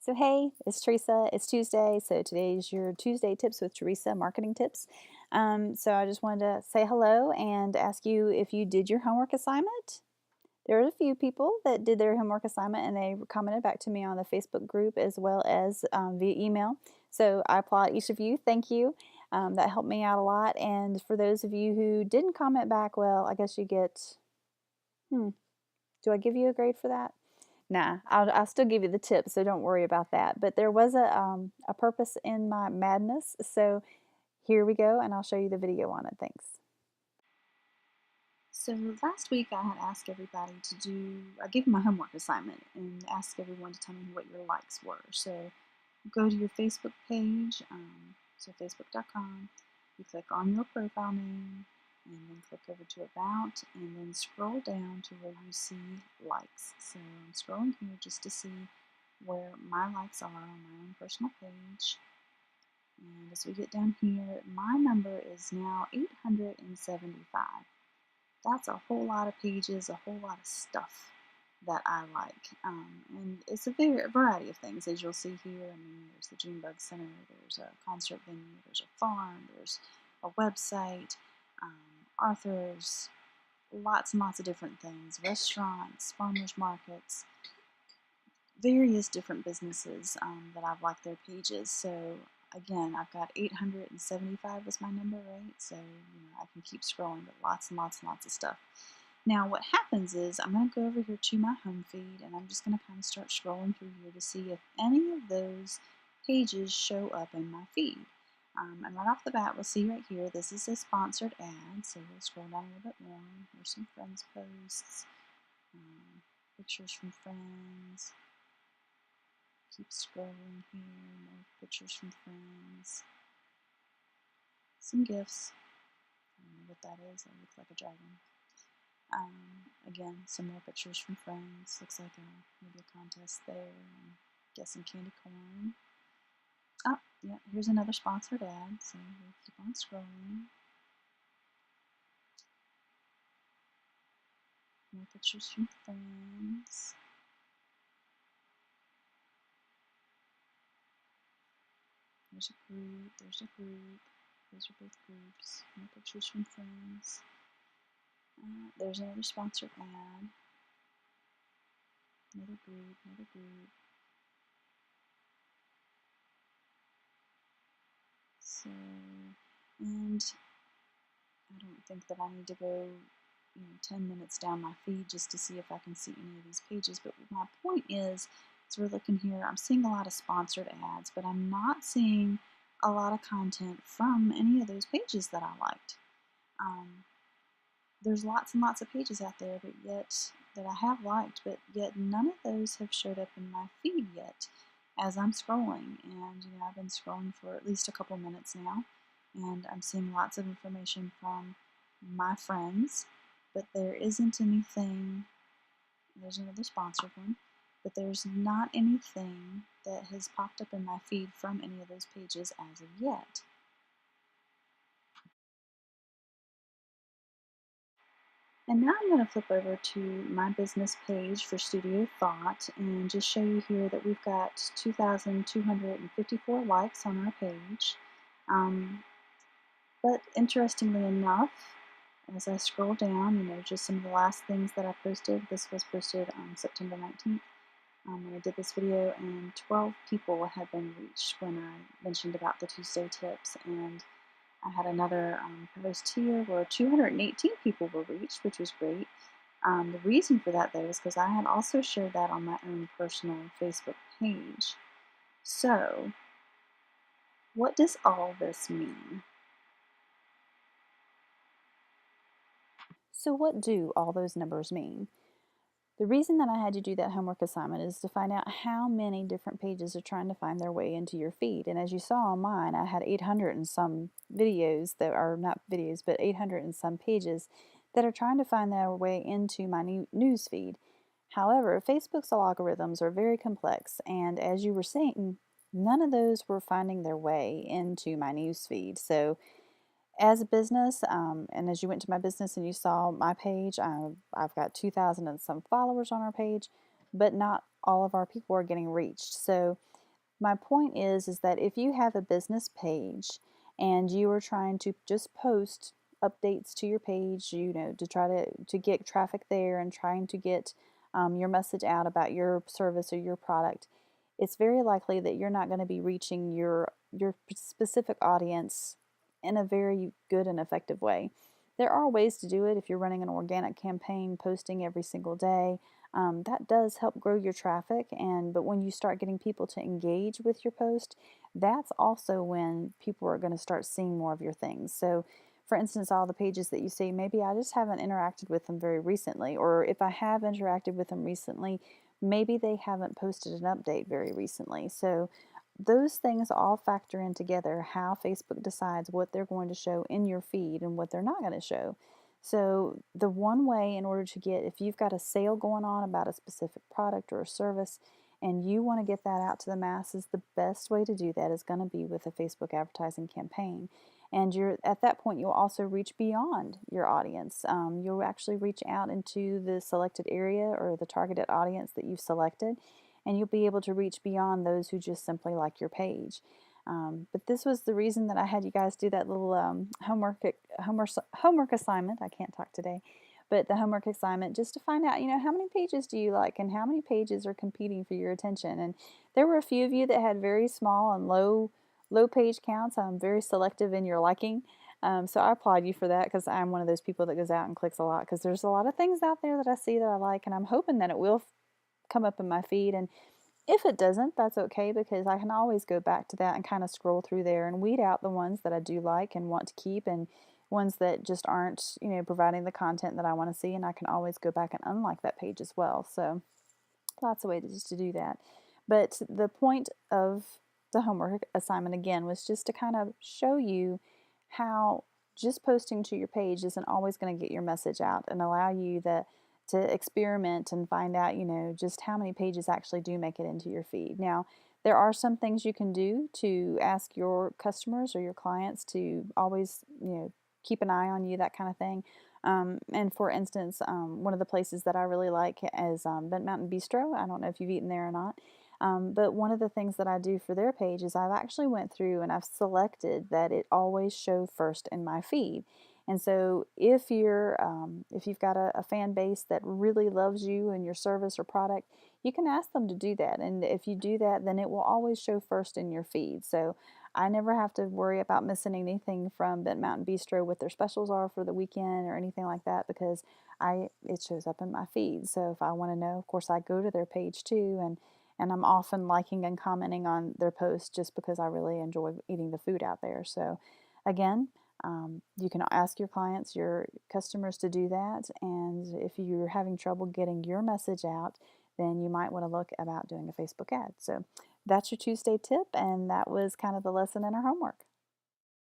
So hey, it's Teresa. It's Tuesday, so today's your Tuesday Tips with Teresa marketing tips. So I just wanted to say hello and ask you if you did your homework assignment. There are a few people that did their homework assignment and they commented back to me on the Facebook group as well as via email. So I applaud each of you. Thank you. That helped me out a lot. And for those of you who didn't comment back, well, I guess you get, do I give you a grade for that? Nah, I'll still give you the tips, so don't worry about that. But there was a purpose in my madness, so here we go, and I'll show you the video on it. Thanks. So last week I had asked everybody I gave them a homework assignment and asked everyone to tell me what your likes were. So go to your Facebook page, so facebook.com, you click on your profile name, and then click over to About, and then scroll down to where you see likes. So I'm scrolling here just to see where my likes are on my own personal page. And as we get down here, my number is now 875. That's a whole lot of pages, a whole lot of stuff that I like. And it's a variety of things, as you'll see here. I mean, there's the Junebug Center, there's a concert venue, there's a farm, there's a website, authors, lots and lots of different things, restaurants, farmers markets, various different businesses that I've liked their pages. So again, I've got 875 was my number, right? So I can keep scrolling, but lots and lots and lots of stuff. Now what happens is I'm going to go over here to my home feed and I'm just going to kind of start scrolling through here to see if any of those pages show up in my feed. And right off the bat, we'll see right here, this is a sponsored ad, so we'll scroll down a little bit more. Here's some friends posts, pictures from friends. Keep scrolling here, more pictures from friends. Some gifts. I don't know what that is, it looks like a dragon. Again, some more pictures from friends. Looks like maybe a contest there. I'm guessing candy corn. Oh, yeah, here's another sponsored ad, so we'll keep on scrolling. More pictures from friends. There's a group, there's a group. Those are both groups. More pictures from friends. There's another sponsored ad. Another group, another group. So, and I don't think that I need to go 10 minutes down my feed just to see if I can see any of these pages. But my point is, as we're looking here, I'm seeing a lot of sponsored ads, but I'm not seeing a lot of content from any of those pages that I liked. There's lots and lots of pages out there, but yet that I have liked, but yet none of those have showed up in my feed yet as I'm scrolling. And I've been scrolling for at least a couple minutes now, and I'm seeing lots of information from my friends, but there isn't anything. There's another sponsored one, but there's not anything that has popped up in my feed from any of those pages as of yet. And now I'm going to flip over to my business page for Studio Thought and just show you here that we've got 2,254 likes on our page. But interestingly enough, as I scroll down, just some of the last things that I posted. This was posted on September 19th when I did this video, and 12 people had been reached when I mentioned about the Tuesday tips. And I had another post here where 218 people were reached, which was great. The reason for that, though, is because I had also shared that on my own personal Facebook page. So, what does all this mean? So, what do all those numbers mean? The reason that I had to do that homework assignment is to find out how many different pages are trying to find their way into your feed. And as you saw on mine, I had 800 and some videos that are not videos, but 800 and some pages that are trying to find their way into my new news feed. However, Facebook's algorithms are very complex, and as you were seeing, none of those were finding their way into my news feed. So as a business, and as you went to my business and you saw my page, I've got 2,000 and some followers on our page, but not all of our people are getting reached. So My point is that if you have a business page and you are trying to just post updates to your page, to try to get traffic there and trying to get your message out about your service or your product, it's very likely that you're not going to be reaching your specific audience in a very good and effective way. There are ways to do it if you're running an organic campaign, posting every single day. That does help grow your traffic, but when you start getting people to engage with your post, that's also when people are going to start seeing more of your things. So for instance, all the pages that you see, maybe I just haven't interacted with them very recently, or if I have interacted with them recently, maybe they haven't posted an update very recently. So those things all factor in together, how Facebook decides what they're going to show in your feed and what they're not going to show. So the one way, in order to get, if you've got a sale going on about a specific product or a service and you want to get that out to the masses, the best way to do that is going to be with a Facebook advertising campaign. And you're at that point, you'll also reach beyond your audience. You'll actually reach out into the selected area or the targeted audience that you've selected, and you'll be able to reach beyond those who just simply like your page. But this was the reason that I had you guys do that little homework assignment. I can't talk today, but the homework assignment, just to find out, how many pages do you like and how many pages are competing for your attention. And there were a few of you that had very small and low page counts. I'm very selective in your liking. So I applaud you for that, because I'm one of those people that goes out and clicks a lot, because there's a lot of things out there that I see that I like, and I'm hoping that it will come up in my feed. And if it doesn't, that's okay, because I can always go back to that and kind of scroll through there and weed out the ones that I do like and want to keep, and ones that just aren't, providing the content that I want to see, and I can always go back and unlike that page as well. So lots of ways to do that. But the point of the homework assignment, again, was just to kind of show you how just posting to your page isn't always going to get your message out, and allow you to experiment and find out, just how many pages actually do make it into your feed. Now, there are some things you can do to ask your customers or your clients to always, keep an eye on you, that kind of thing. And for instance, one of the places that I really like is Bent Mountain Bistro. I don't know if you've eaten there or not. But one of the things that I do for their page is I've actually went through and I've selected that it always show first in my feed. And so if you've got a fan base that really loves you and your service or product, you can ask them to do that. And if you do that, then it will always show first in your feed. So I never have to worry about missing anything from Bent Mountain Bistro, what their specials are for the weekend or anything like that, because it shows up in my feed. So if I want to know, of course, I go to their page too, and I'm often liking and commenting on their posts just because I really enjoy eating the food out there. So again, you can ask your clients, your customers, to do that. And if you're having trouble getting your message out, then you might want to look about doing a Facebook ad. So that's your Tuesday tip, and that was kind of the lesson in our homework.